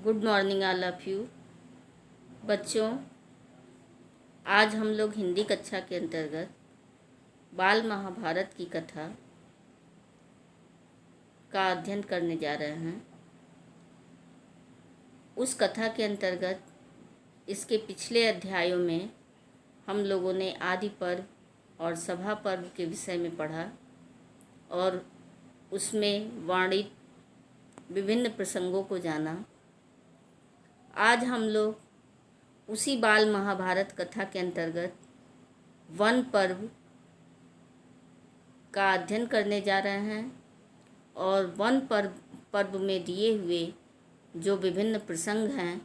Good morning all of you. बच्चों, आज हम लोग हिंदी कक्षा के अंतर्गत बाल महाभारत की कथा का अध्ययन करने जा रहे हैं। उस कथा के अंतर्गत इसके पिछले अध्यायों में हम लोगों ने आदि पर्व और सभा पर्व के विषय में पढ़ा और उसमें वर्णित विभिन्न प्रसंगों को जाना। आज हम लोग उसी बाल महाभारत कथा के अंतर्गत वन पर्व का अध्ययन करने जा रहे हैं और वन पर्व में दिए हुए जो विभिन्न प्रसंग हैं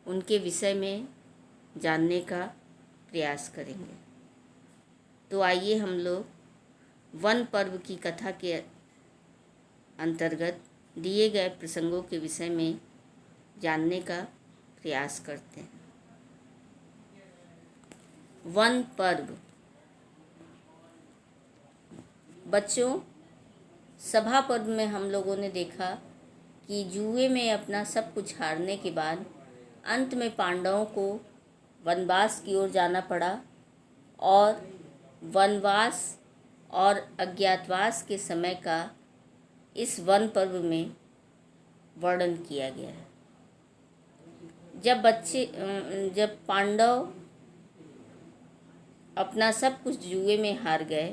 उनके विषय में जानने का प्रयास करेंगे। तो आइए हम लोग वन पर्व की कथा के अंतर्गत दिए गए प्रसंगों के विषय में जानने का प्रयास करते हैं। वन पर्व। बच्चों, सभा पर्व में हम लोगों ने देखा कि जुए में अपना सब कुछ हारने के बाद अंत में पांडवों को वनवास की ओर जाना पड़ा और वनवास और अज्ञातवास के समय का इस वन पर्व में वर्णन किया गया है। जब पांडव अपना सब कुछ जुए में हार गए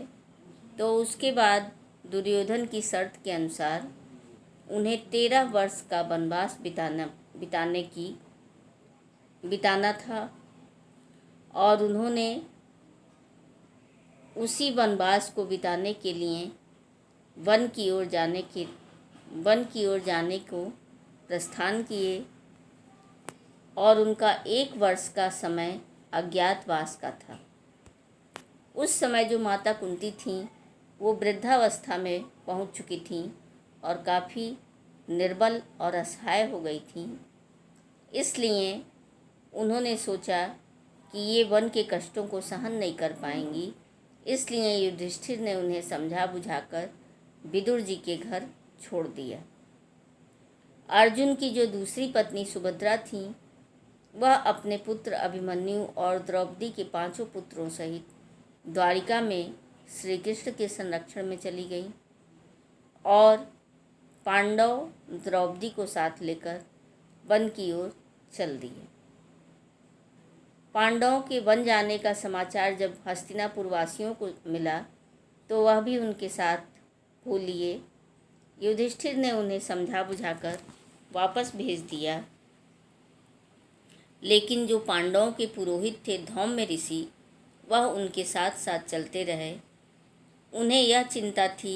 तो उसके बाद दुर्योधन की शर्त के अनुसार उन्हें 13 वर्ष का वनवास बिताना था और उन्होंने उसी वनवास को बिताने के लिए वन की ओर जाने को प्रस्थान किए और उनका 1 वर्ष का समय अज्ञातवास का था। उस समय जो माता कुंती थीं वो वृद्धावस्था में पहुंच चुकी थीं और काफ़ी निर्बल और असहाय हो गई थीं। इसलिए उन्होंने सोचा कि ये वन के कष्टों को सहन नहीं कर पाएंगी। इसलिए युधिष्ठिर ने उन्हें समझा बुझाकर विदुर जी के घर छोड़ दिया। अर्जुन की जो दूसरी पत्नी सुभद्रा थी वह अपने पुत्र अभिमन्यु और द्रौपदी के 5 पुत्रों सहित द्वारिका में श्री कृष्ण के संरक्षण में चली गई और पांडव द्रौपदी को साथ लेकर वन की ओर चल दिए। पांडवों के वन जाने का समाचार जब हस्तिनापुर वासियों को मिला तो वह भी उनके साथ हो लिए। युधिष्ठिर ने उन्हें समझा बुझाकर वापस भेज दिया, लेकिन जो पांडवों के पुरोहित थे धौम्य ऋषि वह उनके साथ साथ चलते रहे। उन्हें यह चिंता थी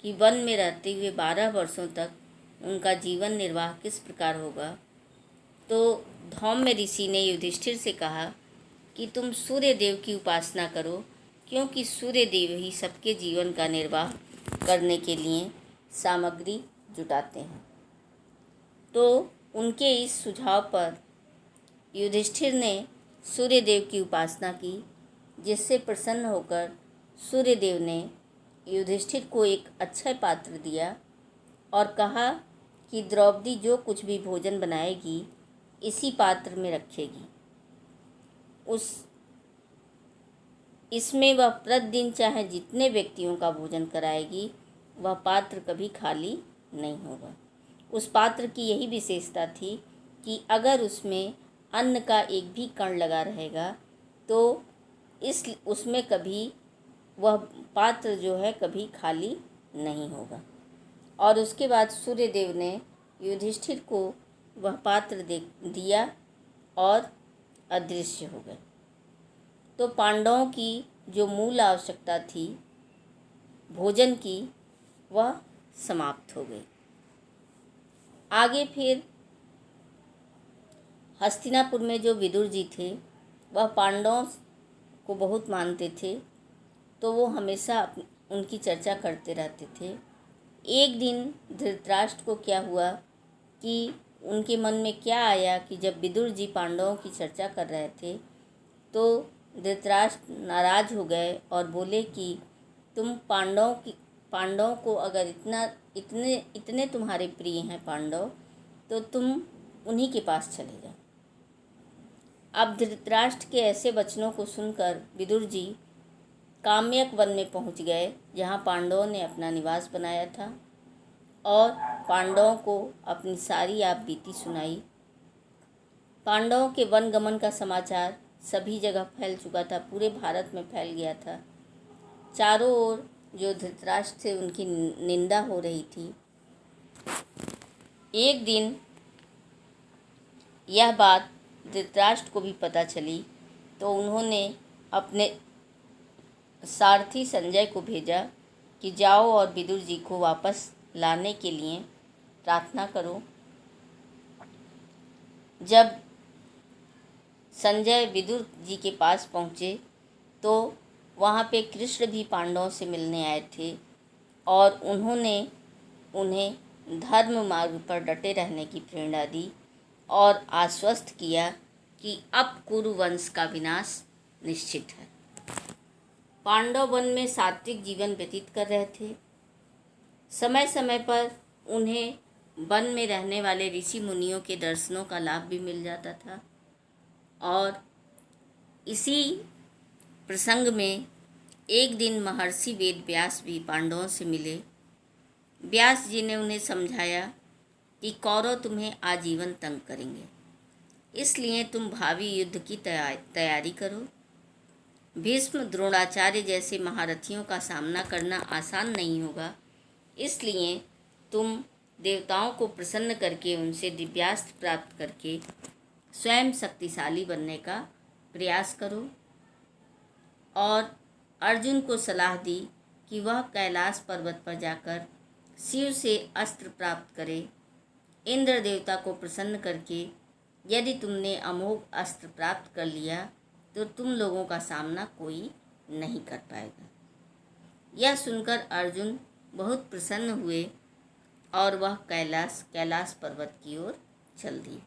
कि वन में रहते हुए 12 वर्षों तक उनका जीवन निर्वाह किस प्रकार होगा। तो धौम्य ऋषि ने युधिष्ठिर से कहा कि तुम सूर्य देव की उपासना करो, क्योंकि सूर्य देव ही सबके जीवन का निर्वाह करने के लिए सामग्री जुटाते हैं। तो उनके इस सुझाव पर युधिष्ठिर ने सूर्य देव की उपासना की, जिससे प्रसन्न होकर सूर्य देव ने युधिष्ठिर को एक अच्छा पात्र दिया और कहा कि द्रौपदी जो कुछ भी भोजन बनाएगी इसी पात्र में रखेगी। इसमें वह प्रतिदिन चाहे जितने व्यक्तियों का भोजन कराएगी वह पात्र कभी खाली नहीं होगा। उस पात्र की यही विशेषता थी कि अगर उसमें अन्न का एक भी कण लगा रहेगा तो उसमें कभी वह पात्र जो है कभी खाली नहीं होगा। और उसके बाद सूर्य देव ने युधिष्ठिर को वह पात्र दिया और अदृश्य हो गए। तो पांडवों की जो मूल आवश्यकता थी भोजन की वह समाप्त हो गई। आगे फिर हस्तिनापुर में जो विदुर जी थे वह पांडवों को बहुत मानते थे, तो वो हमेशा उनकी चर्चा करते रहते थे। एक दिन धृतराष्ट्र को क्या हुआ कि उनके मन में क्या आया कि जब विदुर जी पांडवों की चर्चा कर रहे थे तो धृतराष्ट्र नाराज हो गए और बोले कि तुम पांडवों को अगर इतने तुम्हारे प्रिय हैं पांडव, तो तुम उन्हीं के पास चले जाओ। अब धृतराष्ट्र के ऐसे वचनों को सुनकर विदुर जी काम्यक वन में पहुंच गए, जहां पांडवों ने अपना निवास बनाया था, और पांडवों को अपनी सारी आप बीती सुनाई। पांडवों के वन गमन का समाचार सभी जगह फैल चुका था, पूरे भारत में फैल गया था। चारों ओर जो धृतराष्ट्र थे उनकी निंदा हो रही थी। एक दिन यह बात धृतराष्ट्र को भी पता चली, तो उन्होंने अपने सारथी संजय को भेजा कि जाओ और विदुर जी को वापस लाने के लिए प्रार्थना करो। जब संजय विदुर जी के पास पहुँचे तो वहाँ पे कृष्ण भी पांडवों से मिलने आए थे, और उन्होंने उन्हें धर्म मार्ग पर डटे रहने की प्रेरणा दी और आश्वस्त किया कि अब कुरु वंश का विनाश निश्चित है। पांडव वन में सात्विक जीवन व्यतीत कर रहे थे। समय समय पर उन्हें वन में रहने वाले ऋषि मुनियों के दर्शनों का लाभ भी मिल जाता था। और इसी प्रसंग में एक दिन महर्षि वेद व्यास भी पांडवों से मिले। व्यास जी ने उन्हें समझाया कि कौरव तुम्हें आजीवन तंग करेंगे, इसलिए तुम भावी युद्ध की तैयारी करो। भीष्म द्रोणाचार्य जैसे महारथियों का सामना करना आसान नहीं होगा, इसलिए तुम देवताओं को प्रसन्न करके उनसे दिव्यास्त्र प्राप्त करके स्वयं शक्तिशाली बनने का प्रयास करो। और अर्जुन को सलाह दी कि वह कैलाश पर्वत पर जाकर शिव से अस्त्र प्राप्त करे। इंद्र देवता को प्रसन्न करके यदि तुमने अमोघ अस्त्र प्राप्त कर लिया तो तुम लोगों का सामना कोई नहीं कर पाएगा। यह सुनकर अर्जुन बहुत प्रसन्न हुए और वह कैलाश पर्वत की ओर चल दिए।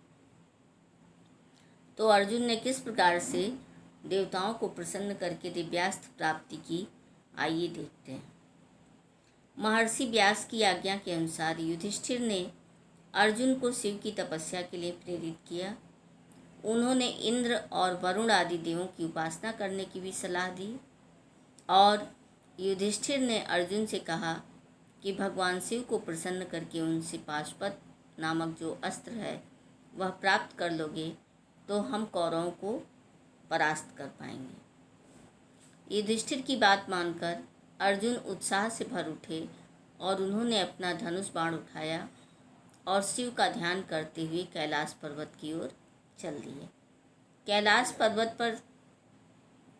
तो अर्जुन ने किस प्रकार से देवताओं को प्रसन्न करके दिव्यास्त्र प्राप्ति की, आइए देखते हैं। महर्षि व्यास की आज्ञा के अनुसार युधिष्ठिर ने अर्जुन को शिव की तपस्या के लिए प्रेरित किया। उन्होंने इंद्र और वरुण आदि देवों की उपासना करने की भी सलाह दी, और युधिष्ठिर ने अर्जुन से कहा कि भगवान शिव को प्रसन्न करके उनसे पाशुपत नामक जो अस्त्र है वह प्राप्त कर लोगे तो हम कौरवों को परास्त कर पाएंगे। युधिष्ठिर की बात मानकर अर्जुन उत्साह से भर उठे और उन्होंने अपना धनुष बाण उठाया और शिव का ध्यान करते हुए कैलाश पर्वत की ओर चल दिए। कैलाश पर्वत पर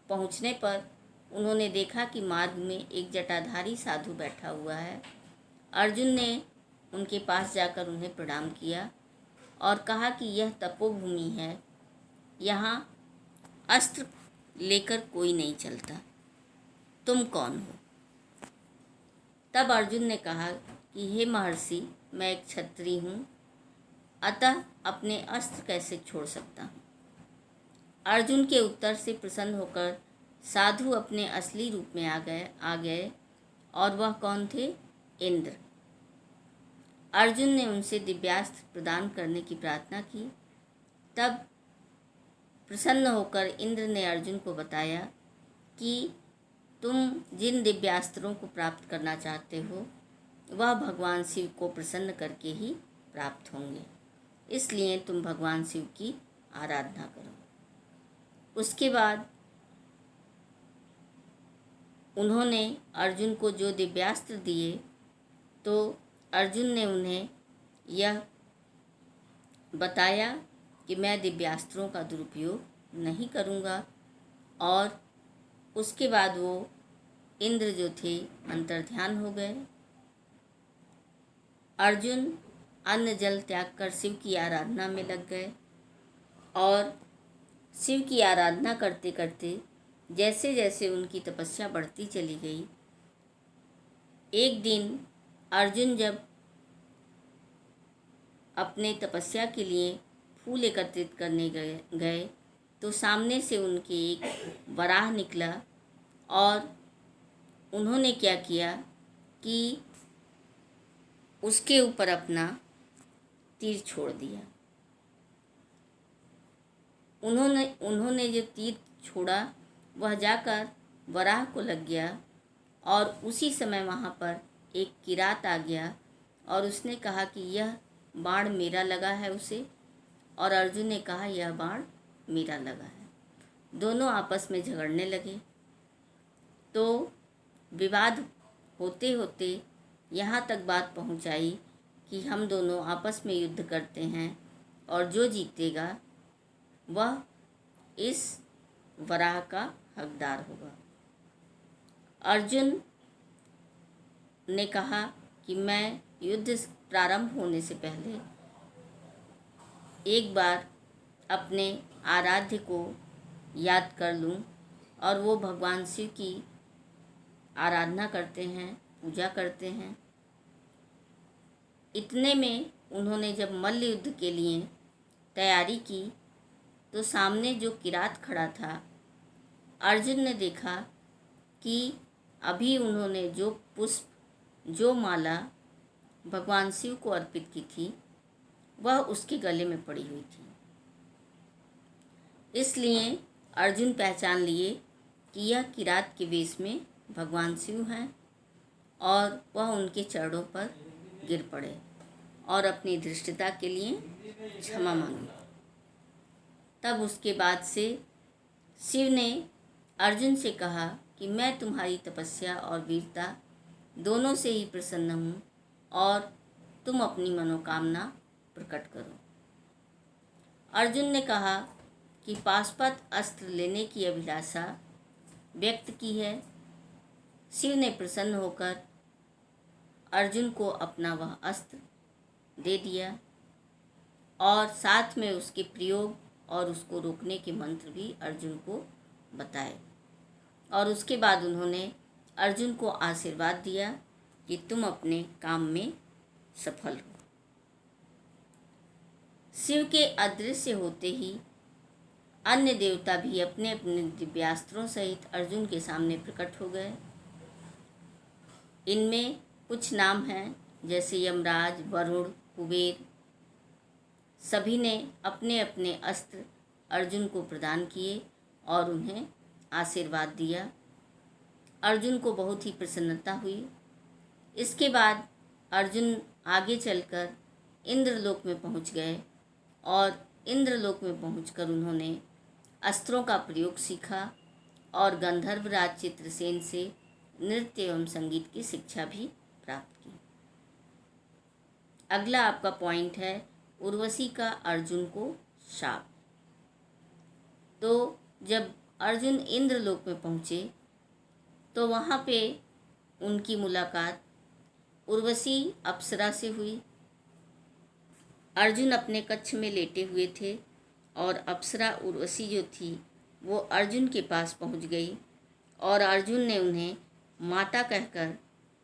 पहुंचने पर उन्होंने देखा कि मार्ग में एक जटाधारी साधु बैठा हुआ है। अर्जुन ने उनके पास जाकर उन्हें प्रणाम किया और कहा कि यह तपोभूमि है, यहाँ अस्त्र लेकर कोई नहीं चलता, तुम कौन हो? तब अर्जुन ने कहा कि हे महर्षि, मैं एक क्षत्रिय हूँ, अतः अपने अस्त्र कैसे छोड़ सकता हूँ। अर्जुन के उत्तर से प्रसन्न होकर साधु अपने असली रूप में आ गए और वह कौन थे? इंद्र। अर्जुन ने उनसे दिव्यास्त्र प्रदान करने की प्रार्थना की। तब प्रसन्न होकर इंद्र ने अर्जुन को बताया कि तुम जिन दिव्यास्त्रों को प्राप्त करना चाहते हो वह भगवान शिव को प्रसन्न करके ही प्राप्त होंगे, इसलिए तुम भगवान शिव की आराधना करो। उसके बाद उन्होंने अर्जुन को जो दिव्यास्त्र दिए तो अर्जुन ने उन्हें यह बताया कि मैं दिव्यास्त्रों का दुरुपयोग नहीं करूँगा, और उसके बाद वो इंद्र जो थे अंतर्ध्यान हो गए। अर्जुन अन्न जल त्याग कर शिव की आराधना में लग गए, और शिव की आराधना करते करते जैसे जैसे उनकी तपस्या बढ़ती चली गई, एक दिन अर्जुन जब अपने तपस्या के लिए फूल एकत्रित करने गए तो सामने से उनके एक वराह निकला, और उन्होंने क्या किया कि उसके ऊपर अपना तीर छोड़ दिया। उन्होंने जो तीर छोड़ा वह जाकर वराह को लग गया और उसी समय वहाँ पर एक किरात आ गया और उसने कहा कि यह बाण मेरा लगा है उसे, और अर्जुन ने कहा यह बाण मेरा लगा है। दोनों आपस में झगड़ने लगे। तो विवाद होते होते यहाँ तक बात पहुँच आई कि हम दोनों आपस में युद्ध करते हैं और जो जीतेगा वह इस वराह का हकदार होगा। अर्जुन ने कहा कि मैं युद्ध प्रारंभ होने से पहले एक बार अपने आराध्य को याद कर लूं, और वो भगवान शिव की आराधना करते हैं, पूजा करते हैं। इतने में उन्होंने जब मल्ल युद्ध के लिए तैयारी की तो सामने जो किरात खड़ा था, अर्जुन ने देखा कि अभी उन्होंने जो पुष्प, जो माला भगवान शिव को अर्पित की थी वह उसके गले में पड़ी हुई थी। इसलिए अर्जुन पहचान लिए कि यह किरात के वेश में भगवान शिव हैं और वह उनके चरणों पर गिर पड़े और अपनी धृष्टता के लिए क्षमा मांगी। तब उसके बाद से शिव ने अर्जुन से कहा कि मैं तुम्हारी तपस्या और वीरता दोनों से ही प्रसन्न हूँ और तुम अपनी मनोकामना प्रकट करो। अर्जुन ने कहा कि पाशुपत अस्त्र लेने की अभिलाषा व्यक्त की है। शिव ने प्रसन्न होकर अर्जुन को अपना वह अस्त्र दे दिया और साथ में उसके प्रयोग और उसको रोकने के मंत्र भी अर्जुन को बताए, और उसके बाद उन्होंने अर्जुन को आशीर्वाद दिया कि तुम अपने काम में सफल हो। शिव के अदृश्य होते ही अन्य देवता भी अपने अपने दिव्यास्त्रों सहित अर्जुन के सामने प्रकट हो गए। इनमें कुछ नाम हैं जैसे यमराज, वरुण, कुबेर। सभी ने अपने अपने अस्त्र अर्जुन को प्रदान किए और उन्हें आशीर्वाद दिया। अर्जुन को बहुत ही प्रसन्नता हुई। इसके बाद अर्जुन आगे चलकर इंद्रलोक में पहुंच गए और इंद्रलोक में पहुंचकर उन्होंने अस्त्रों का प्रयोग सीखा और गंधर्वराज चित्रसेन से नृत्य एवं संगीत की शिक्षा भी प्राप्त की। अगला आपका पॉइंट है उर्वशी का अर्जुन को शाप। तो जब अर्जुन इंद्रलोक में पहुँचे तो वहाँ पे उनकी मुलाकात उर्वशी अप्सरा से हुई। अर्जुन अपने कक्ष में लेटे हुए थे और अप्सरा उर्वशी जो थी वो अर्जुन के पास पहुँच गई और अर्जुन ने उन्हें माता कहकर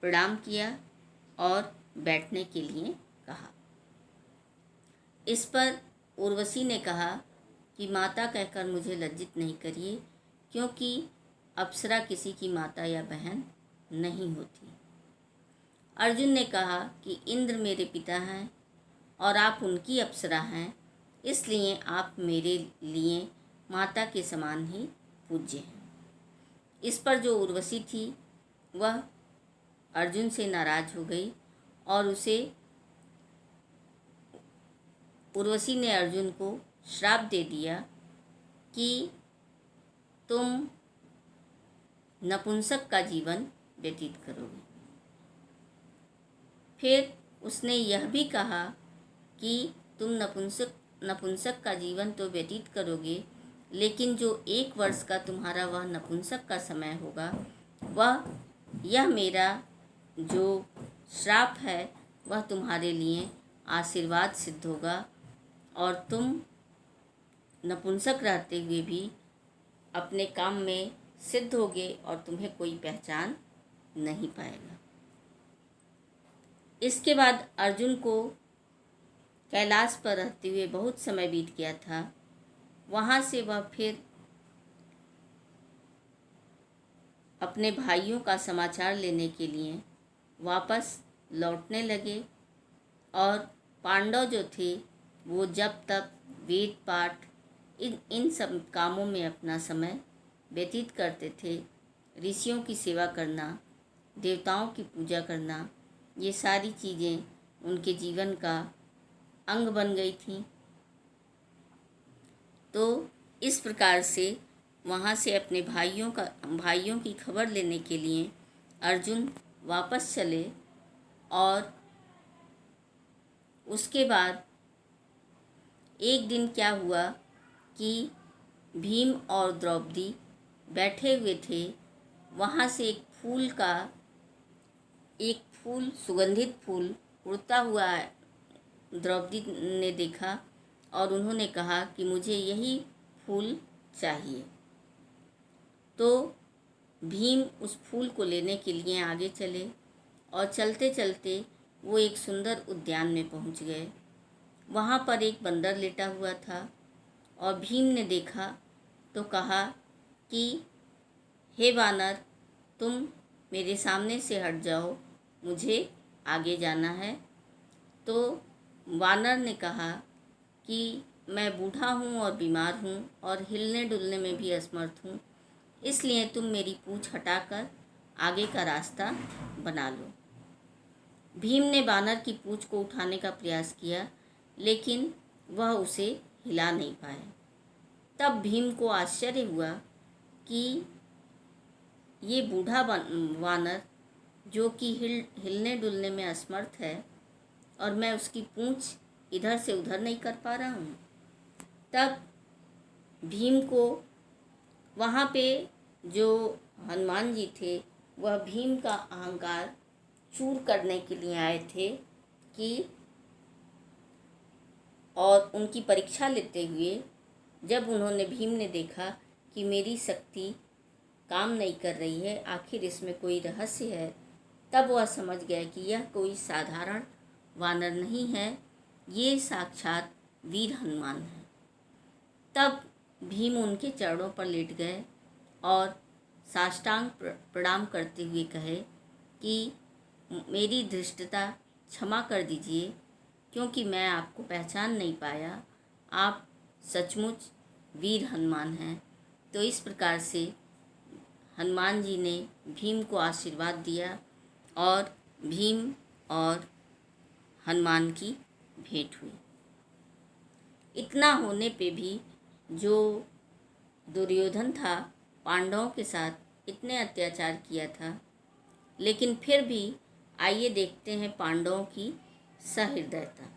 प्रणाम किया और बैठने के लिए कहा। इस पर उर्वशी ने कहा कि माता कहकर मुझे लज्जित नहीं करिए, क्योंकि अप्सरा किसी की माता या बहन नहीं होती। अर्जुन ने कहा कि इंद्र मेरे पिता हैं और आप उनकी अप्सरा हैं, इसलिए आप मेरे लिए माता के समान ही पूज्य हैं। इस पर जो उर्वशी थी वह अर्जुन से नाराज हो गई और उर्वशी ने अर्जुन को श्राप दे दिया कि तुम नपुंसक का जीवन व्यतीत करोगे। फिर उसने यह भी कहा कि तुम नपुंसक का जीवन तो व्यतीत करोगे, लेकिन जो 1 वर्ष का तुम्हारा वह नपुंसक का समय होगा, यह मेरा जो श्राप है वह तुम्हारे लिए आशीर्वाद सिद्ध होगा और तुम नपुंसक रहते हुए भी अपने काम में सिद्ध होगे और तुम्हें कोई पहचान नहीं पाएगा। इसके बाद अर्जुन को कैलाश पर रहते हुए बहुत समय बीत गया था। वहाँ से वह फिर अपने भाइयों का समाचार लेने के लिए वापस लौटने लगे और पांडव जो थे वो जब तक वेद पाठ इन इन सब कामों में अपना समय व्यतीत करते थे। ऋषियों की सेवा करना, देवताओं की पूजा करना, ये सारी चीज़ें उनके जीवन का अंग बन गई थीं। तो इस प्रकार से वहाँ से अपने भाइयों की खबर लेने के लिए अर्जुन वापस चले। और उसके बाद एक दिन क्या हुआ कि भीम और द्रौपदी बैठे हुए थे। वहाँ से एक फूल सुगंधित फूल उड़ता हुआ द्रौपदी ने देखा और उन्होंने कहा कि मुझे यही फूल चाहिए। तो भीम उस फूल को लेने के लिए आगे चले और चलते चलते वो एक सुंदर उद्यान में पहुंच गए। वहाँ पर एक बंदर लेटा हुआ था और भीम ने देखा तो कहा कि हे वानर, तुम मेरे सामने से हट जाओ, मुझे आगे जाना है। तो वानर ने कहा कि मैं बूढ़ा हूँ और बीमार हूँ और हिलने डुलने में भी असमर्थ हूँ, इसलिए तुम मेरी पूँछ हटाकर आगे का रास्ता बना लो। भीम ने वानर की पूँछ को उठाने का प्रयास किया, लेकिन वह उसे हिला नहीं पाए। तब भीम को आश्चर्य हुआ कि ये बूढ़ा वानर जो कि हिलने डुलने में असमर्थ है और मैं उसकी पूँछ इधर से उधर नहीं कर पा रहा हूँ। तब भीम को वहाँ पे जो हनुमान जी थे वह भीम का अहंकार चूर करने के लिए आए थे कि और उनकी परीक्षा लेते हुए जब भीम ने देखा कि मेरी शक्ति काम नहीं कर रही है, आखिर इसमें कोई रहस्य है, तब वह समझ गया कि यह कोई साधारण वानर नहीं है, ये साक्षात वीर हनुमान है। तब भीम उनके चरणों पर लेट गए और साष्टांग प्रणाम करते हुए कहे कि मेरी धृष्टता क्षमा कर दीजिए, क्योंकि मैं आपको पहचान नहीं पाया, आप सचमुच वीर हनुमान हैं। तो इस प्रकार से हनुमान जी ने भीम को आशीर्वाद दिया और भीम और हनुमान की भेंट हुई। इतना होने पे भी जो दुर्योधन था, पांडवों के साथ इतने अत्याचार किया था, लेकिन फिर भी आइए देखते हैं पांडवों की सहृदयता।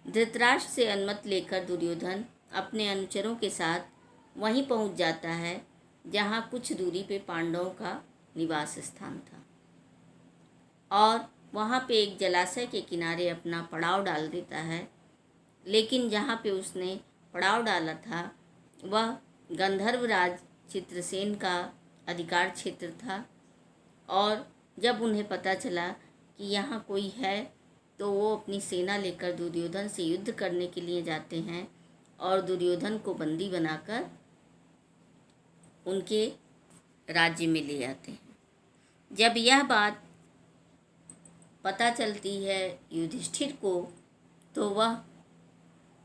धृतराष्ट्र से अनुमति लेकर दुर्योधन अपने अनुचरों के साथ वहीं पहुंच जाता है जहां कुछ दूरी पे पांडवों का निवास स्थान था, और वहां पे एक जलाशय के किनारे अपना पड़ाव डाल देता है। लेकिन जहां पे उसने पड़ाव डाला था वह गंधर्वराज चित्रसेन का अधिकार क्षेत्र था, और जब उन्हें पता चला कि यहाँ कोई है तो वो अपनी सेना लेकर दुर्योधन से युद्ध करने के लिए जाते हैं और दुर्योधन को बंदी बनाकर उनके राज्य में ले आते हैं। जब यह बात पता चलती है युधिष्ठिर को, तो वह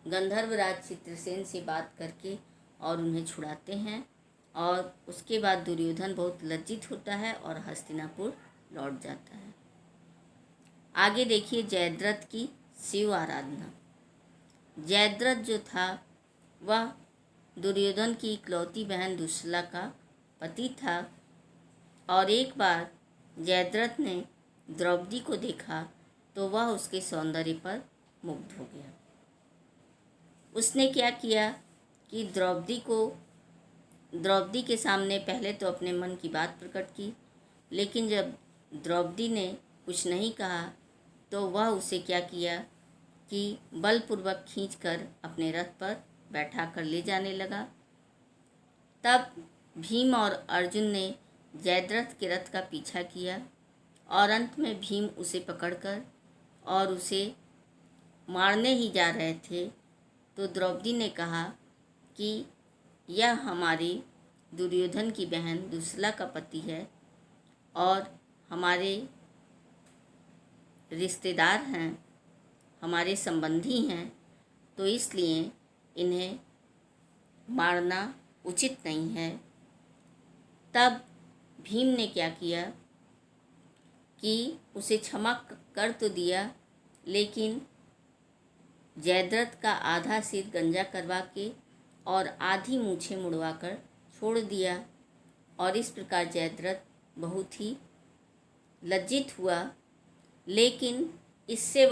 गंधर्वराज चित्रसेन से बात करके और उन्हें छुड़ाते हैं, और उसके बाद दुर्योधन बहुत लज्जित होता है और हस्तिनापुर लौट जाता है। आगे देखिए जयद्रथ की शिव आराधना। जयद्रथ जो था वह दुर्योधन की इकलौती बहन दुश्शला का पति था, और एक बार जयद्रथ ने द्रौपदी को देखा तो वह उसके सौंदर्य पर मुग्ध हो गया। उसने क्या किया कि द्रौपदी के सामने पहले तो अपने मन की बात प्रकट की, लेकिन जब द्रौपदी ने कुछ नहीं कहा तो वह उसे क्या किया कि बलपूर्वक खींचकर अपने रथ पर बैठा कर ले जाने लगा। तब भीम और अर्जुन ने जयद्रथ के रथ का पीछा किया, और अंत में भीम उसे पकड़कर और उसे मारने ही जा रहे थे तो द्रौपदी ने कहा कि यह हमारे दुर्योधन की बहन दुश्शला का पति है और हमारे रिश्तेदार हैं, हमारे संबंधी हैं, तो इसलिए इन्हें मारना उचित नहीं है। तब भीम ने क्या किया कि उसे क्षमा कर तो दिया, लेकिन जयद्रथ का आधा सिर गंजा करवा के और आधी मूछें मुड़वा कर छोड़ दिया। और इस प्रकार जयद्रथ बहुत ही लज्जित हुआ, लेकिन इससे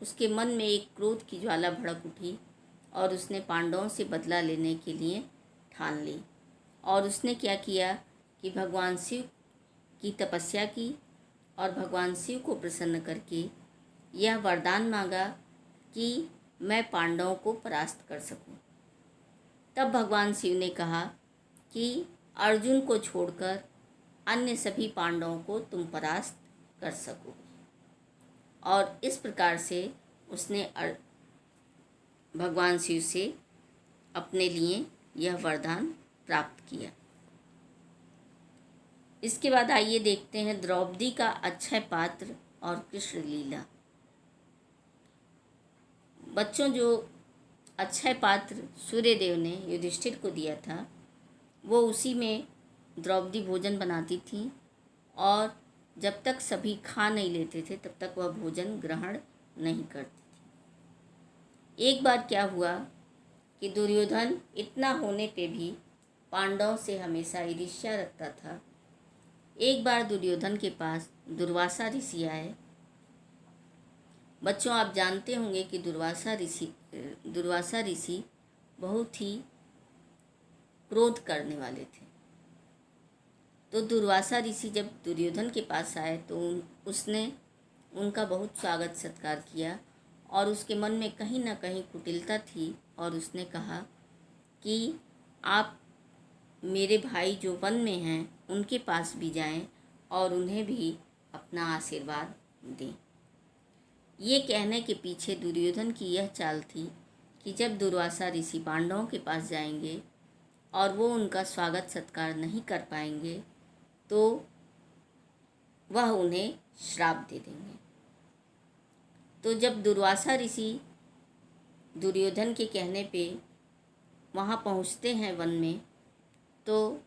उसके मन में एक क्रोध की ज्वाला भड़क उठी और उसने पांडवों से बदला लेने के लिए ठान ली। और उसने क्या किया कि भगवान शिव की तपस्या की और भगवान शिव को प्रसन्न करके यह वरदान मांगा कि मैं पांडवों को परास्त कर सकूं। तब भगवान शिव ने कहा कि अर्जुन को छोड़कर अन्य सभी पांडवों को तुम परास्त कर सकोगे। और इस प्रकार से उसने भगवान शिव से अपने लिए यह वरदान प्राप्त किया। इसके बाद आइए देखते हैं द्रौपदी का अक्षय पात्र और कृष्ण लीला। बच्चों, जो अक्षय पात्र सूर्यदेव ने युधिष्ठिर को दिया था, वो उसी में द्रौपदी भोजन बनाती थी और जब तक सभी खा नहीं लेते थे तब तक वह भोजन ग्रहण नहीं करती थी। एक बार क्या हुआ कि दुर्योधन इतना होने पे भी पांडवों से हमेशा ईर्ष्या रखता था। एक बार दुर्योधन के पास दुर्वासा ऋषि आए। बच्चों, आप जानते होंगे कि दुर्वासा ऋषि बहुत ही क्रोध करने वाले थे। तो दुर्वासा ऋषि जब दुर्योधन के पास आए तो उसने उनका बहुत स्वागत सत्कार किया और उसके मन में कहीं ना कहीं कुटिलता थी और उसने कहा कि आप मेरे भाई जो वन में हैं उनके पास भी जाएं और उन्हें भी अपना आशीर्वाद दें। ये कहने के पीछे दुर्योधन की यह चाल थी कि जब दुर्वासा ऋषि पांडवों के पास जाएंगे और वो उनका स्वागत सत्कार नहीं कर पाएंगे तो वह उन्हें श्राप दे देंगे। तो जब दुर्वासा ऋषि दुर्योधन के कहने पे वहाँ पहुँचते हैं वन में, तो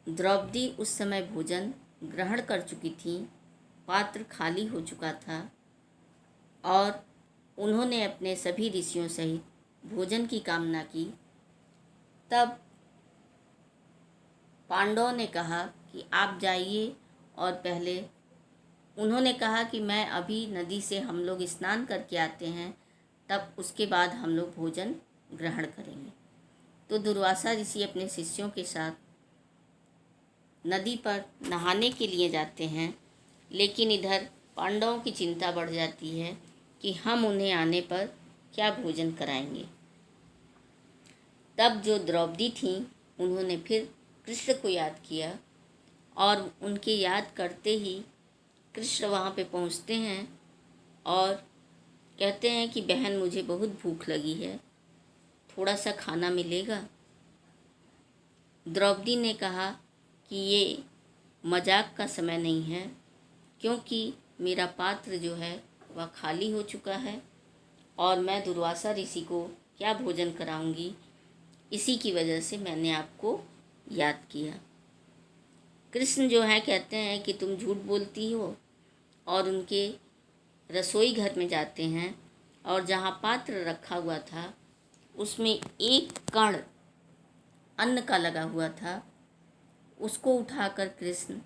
द्रौपदी उस समय भोजन ग्रहण कर चुकी थी, पात्र खाली हो चुका था और उन्होंने अपने सभी ऋषियों सहित भोजन की कामना की। तब पांडवों ने कहा कि आप जाइए, और पहले उन्होंने कहा कि मैं अभी नदी से हम लोग स्नान करके आते हैं, तब उसके बाद हम लोग भोजन ग्रहण करेंगे। तो दुर्वासा ऋषि अपने शिष्यों के साथ नदी पर नहाने के लिए जाते हैं, लेकिन इधर पांडवों की चिंता बढ़ जाती है कि हम उन्हें आने पर क्या भोजन कराएंगे। तब जो द्रौपदी थी उन्होंने फिर कृष्ण को याद किया और उनके याद करते ही कृष्ण वहाँ पे पहुँचते हैं और कहते हैं कि बहन, मुझे बहुत भूख लगी है, थोड़ा सा खाना मिलेगा। द्रौपदी ने कहा कि ये मजाक का समय नहीं है, क्योंकि मेरा पात्र जो है वह खाली हो चुका है और मैं दुर्वासा ऋषि को क्या भोजन कराऊंगी, इसी की वजह से मैंने आपको याद किया। कृष्ण जो है कहते हैं कि तुम झूठ बोलती हो, और उनके रसोई घर में जाते हैं और जहाँ पात्र रखा हुआ था उसमें एक कण अन्न का लगा हुआ था, उसको उठाकर कृष्ण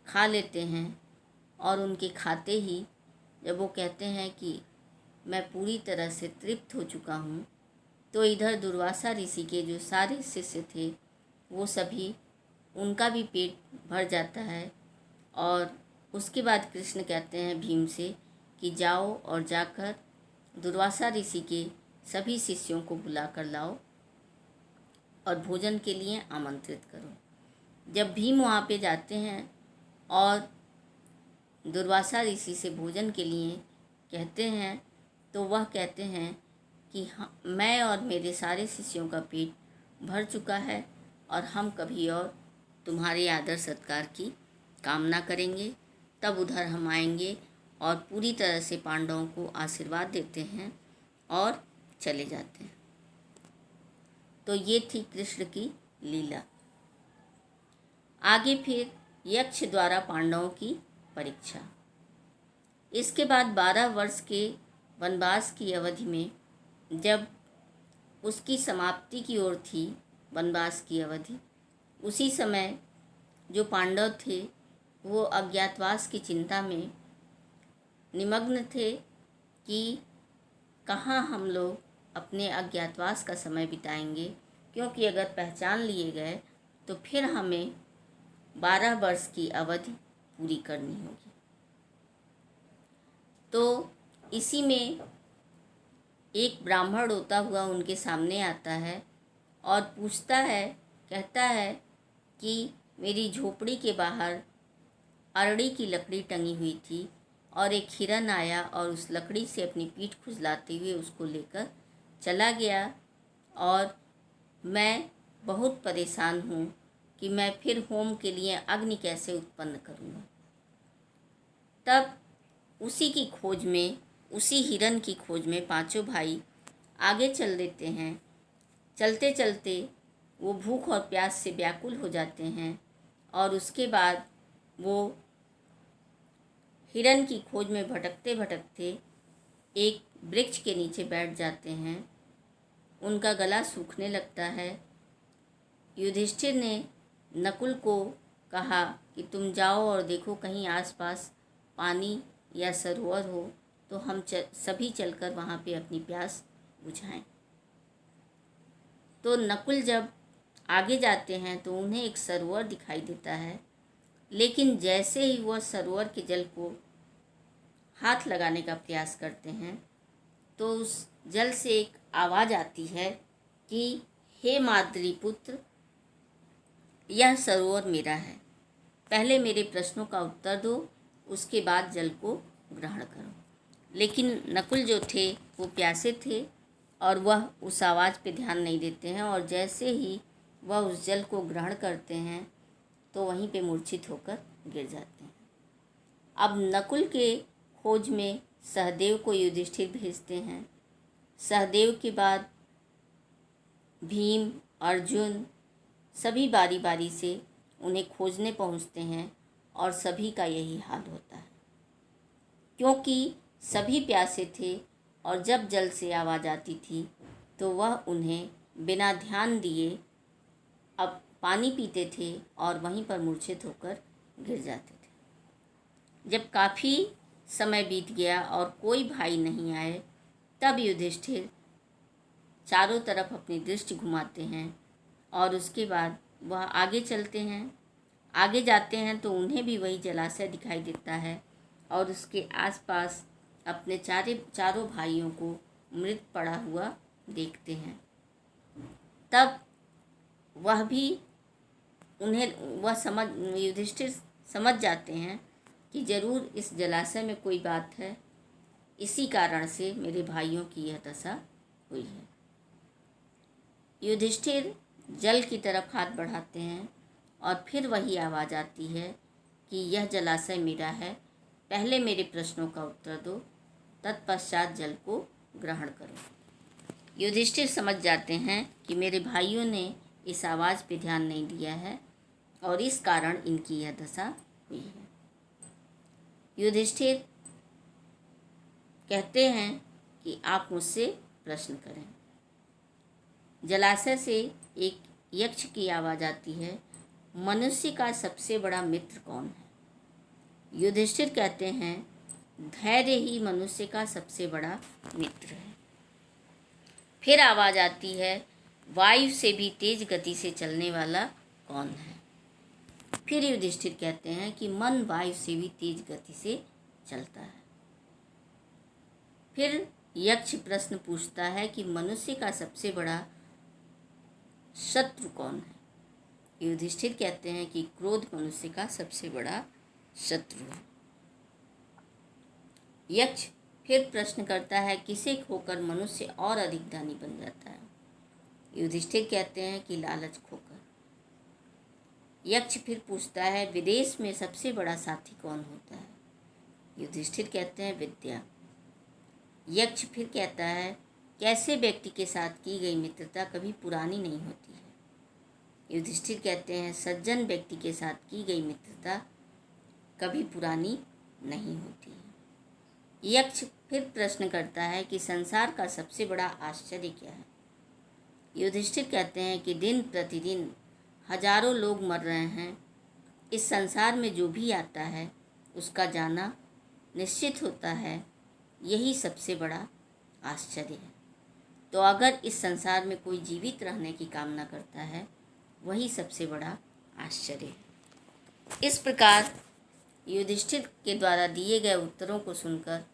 खा लेते हैं। और उनके खाते ही जब वो कहते हैं कि मैं पूरी तरह से तृप्त हो चुका हूँ, तो इधर दुर्वासा ऋषि के जो सारे शिष्य थे वो सभी, उनका भी पेट भर जाता है। और उसके बाद कृष्ण कहते हैं भीम से कि जाओ और जाकर दुर्वासा ऋषि के सभी शिष्यों को बुला कर लाओ और भोजन के लिए आमंत्रित करो। जब भीम वहाँ पे जाते हैं और दुर्वासा ऋषि से भोजन के लिए कहते हैं, तो वह कहते हैं कि हाँ, मैं और मेरे सारे शिष्यों का पेट भर चुका है और हम कभी और तुम्हारे आदर सत्कार की कामना करेंगे, तब उधर हम आएंगे और पूरी तरह से पांडवों को आशीर्वाद देते हैं और चले जाते हैं। तो ये थी कृष्ण की लीला। आगे फिर यक्ष द्वारा पांडवों की परीक्षा। इसके बाद 12 वर्ष के वनवास की अवधि में जब उसकी समाप्ति की ओर थी वनवास की अवधि, उसी समय जो पांडव थे वो अज्ञातवास की चिंता में निमग्न थे कि कहाँ हम लोग अपने अज्ञातवास का समय बिताएंगे, क्योंकि अगर पहचान लिए गए तो फिर हमें 12 वर्ष की अवधि पूरी करनी होगी। तो इसी में एक ब्राह्मण रोता हुआ उनके सामने आता है और पूछता है, कहता है कि मेरी झोपड़ी के बाहर अरड़ी की लकड़ी टंगी हुई थी और एक हिरन आया और उस लकड़ी से अपनी पीठ खुजलाते हुए उसको लेकर चला गया और मैं बहुत परेशान हूँ कि मैं फिर होम के लिए अग्नि कैसे उत्पन्न करूँगा। तब उसी की खोज में, उसी हिरन की खोज में पांचों भाई आगे चल देते हैं। चलते चलते वो भूख और प्यास से व्याकुल हो जाते हैं और उसके बाद वो हिरन की खोज में भटकते भटकते एक वृक्ष के नीचे बैठ जाते हैं। उनका गला सूखने लगता है। युधिष्ठिर ने नकुल को कहा कि तुम जाओ और देखो कहीं आसपास पानी या सरोवर हो तो हम सभी चलकर वहाँ पे अपनी प्यास बुझाएं। तो नकुल जब आगे जाते हैं तो उन्हें एक सरोवर दिखाई देता है, लेकिन जैसे ही वह सरोवर के जल को हाथ लगाने का प्रयास करते हैं तो उस जल से एक आवाज़ आती है कि हे माद्री पुत्र, यह सरोवर मेरा है, पहले मेरे प्रश्नों का उत्तर दो, उसके बाद जल को ग्रहण करो। लेकिन नकुल जो थे वो प्यासे थे और वह उस आवाज़ पे ध्यान नहीं देते हैं और जैसे ही वह उस जल को ग्रहण करते हैं तो वहीं पे मूर्छित होकर गिर जाते हैं। अब नकुल के खोज में सहदेव को युधिष्ठिर भेजते हैं। सहदेव के बाद भीम, अर्जुन सभी बारी बारी से उन्हें खोजने पहुंचते हैं और सभी का यही हाल होता है, क्योंकि सभी प्यासे थे और जब जल से आवाज़ आती थी तो वह उन्हें बिना ध्यान दिए अब पानी पीते थे और वहीं पर मूर्छित होकर गिर जाते थे। जब काफ़ी समय बीत गया और कोई भाई नहीं आए, तब युधिष्ठिर चारों तरफ अपनी दृष्टि घुमाते हैं और उसके बाद वह आगे चलते हैं। आगे जाते हैं तो उन्हें भी वही जलाशय दिखाई देता है और उसके आसपास अपने चारों भाइयों को मृत पड़ा हुआ देखते हैं। तब वह भी युधिष्ठिर समझ जाते हैं कि जरूर इस जलाशय में कोई बात है, इसी कारण से मेरे भाइयों की यह दशा हुई है। युधिष्ठिर जल की तरफ हाथ बढ़ाते हैं और फिर वही आवाज़ आती है कि यह जलाशय मेरा है, पहले मेरे प्रश्नों का उत्तर दो, तत्पश्चात जल को ग्रहण करो। युधिष्ठिर समझ जाते हैं कि मेरे भाइयों ने इस आवाज़ पे ध्यान नहीं दिया है और इस कारण इनकी यह दशा हुई है। युधिष्ठिर कहते हैं कि आप मुझसे प्रश्न करें। जलाशय से एक यक्ष की आवाज़ आती है, मनुष्य का सबसे बड़ा मित्र कौन है? युधिष्ठिर कहते हैं, धैर्य ही मनुष्य का सबसे बड़ा मित्र है। फिर आवाज़ आती है, वायु से भी तेज गति से चलने वाला कौन है? फिर युधिष्ठिर कहते हैं कि मन वायु से भी तेज गति से चलता है। फिर यक्ष प्रश्न पूछता है कि मनुष्य का सबसे बड़ा शत्रु कौन है? युधिष्ठिर कहते हैं कि क्रोध मनुष्य का सबसे बड़ा शत्रु है। यक्ष फिर प्रश्न करता है, किसे खोकर मनुष्य और अधिक धनी बन जाता है? युधिष्ठिर कहते हैं कि लालच खोकर। यक्ष फिर पूछता है, विदेश में सबसे बड़ा साथी कौन होता है? युधिष्ठिर कहते हैं, विद्या। यक्ष फिर कहता है, कैसे व्यक्ति के साथ की गई मित्रता कभी पुरानी नहीं होती है। युधिष्ठिर कहते हैं, सज्जन व्यक्ति के साथ की गई मित्रता कभी पुरानी नहीं होती है। यक्ष फिर प्रश्न करता है कि संसार का सबसे बड़ा आश्चर्य क्या है। युधिष्ठिर कहते हैं कि दिन प्रतिदिन हजारों लोग मर रहे हैं। इस संसार में जो भी आता है उसका जाना निश्चित होता है, यही सबसे बड़ा आश्चर्य है। तो अगर इस संसार में कोई जीवित रहने की कामना करता है, वही सबसे बड़ा आश्चर्य है। इस प्रकार युधिष्ठिर के द्वारा दिए गए उत्तरों को सुनकर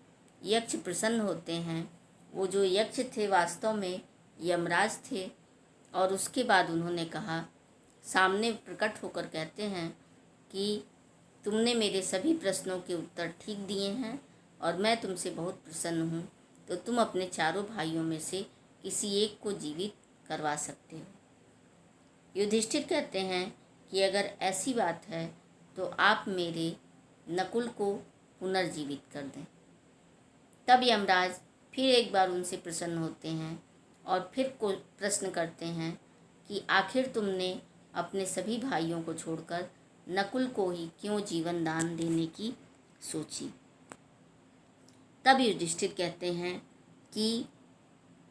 यक्ष प्रसन्न होते हैं। वो जो यक्ष थे वास्तव में यमराज थे। और उसके बाद उन्होंने कहा, सामने प्रकट होकर कहते हैं कि तुमने मेरे सभी प्रश्नों के उत्तर ठीक दिए हैं और मैं तुमसे बहुत प्रसन्न हूँ। तो तुम अपने चारों भाइयों में से किसी एक को जीवित करवा सकते हो। युधिष्ठिर कहते हैं कि अगर ऐसी बात है तो आप मेरे नकुल को पुनर्जीवित कर दें। तब यमराज फिर एक बार उनसे प्रसन्न होते हैं और फिर को प्रश्न करते हैं कि आखिर तुमने अपने सभी भाइयों को छोड़कर नकुल को ही क्यों जीवन दान देने की सोची। तब युधिष्ठिर कहते हैं कि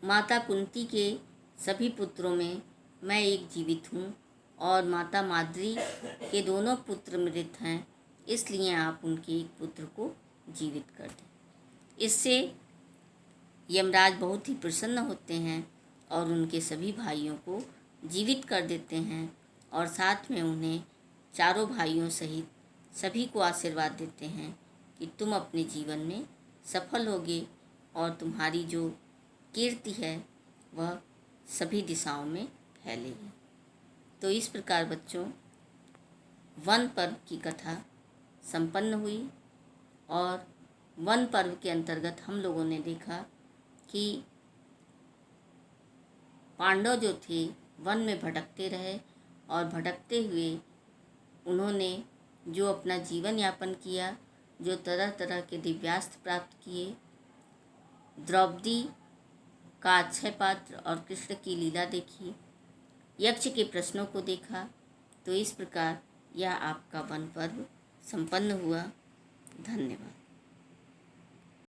माता कुंती के सभी पुत्रों में मैं एक जीवित हूँ और माता माद्री के दोनों पुत्र मृत हैं, इसलिए आप उनके एक पुत्र को जीवित कर दें। इससे यमराज बहुत ही प्रसन्न होते हैं और उनके सभी भाइयों को जीवित कर देते हैं और साथ में उन्हें चारों भाइयों सहित सभी को आशीर्वाद देते हैं कि तुम अपने जीवन में सफल होगे और तुम्हारी जो कीर्ति है वह सभी दिशाओं में फैलेगी। तो इस प्रकार बच्चों वन पर्व की कथा संपन्न हुई और वन पर्व के अंतर्गत हम लोगों ने देखा कि पांडव जो थे वन में भटकते रहे और भटकते हुए उन्होंने जो अपना जीवन यापन किया, जो तरह तरह के दिव्यास्त्र प्राप्त किए, द्रौपदी का अक्षय पात्र और कृष्ण की लीला देखी, यक्ष के प्रश्नों को देखा। तो इस प्रकार यह आपका वन पर्व संपन्न हुआ। धन्यवाद।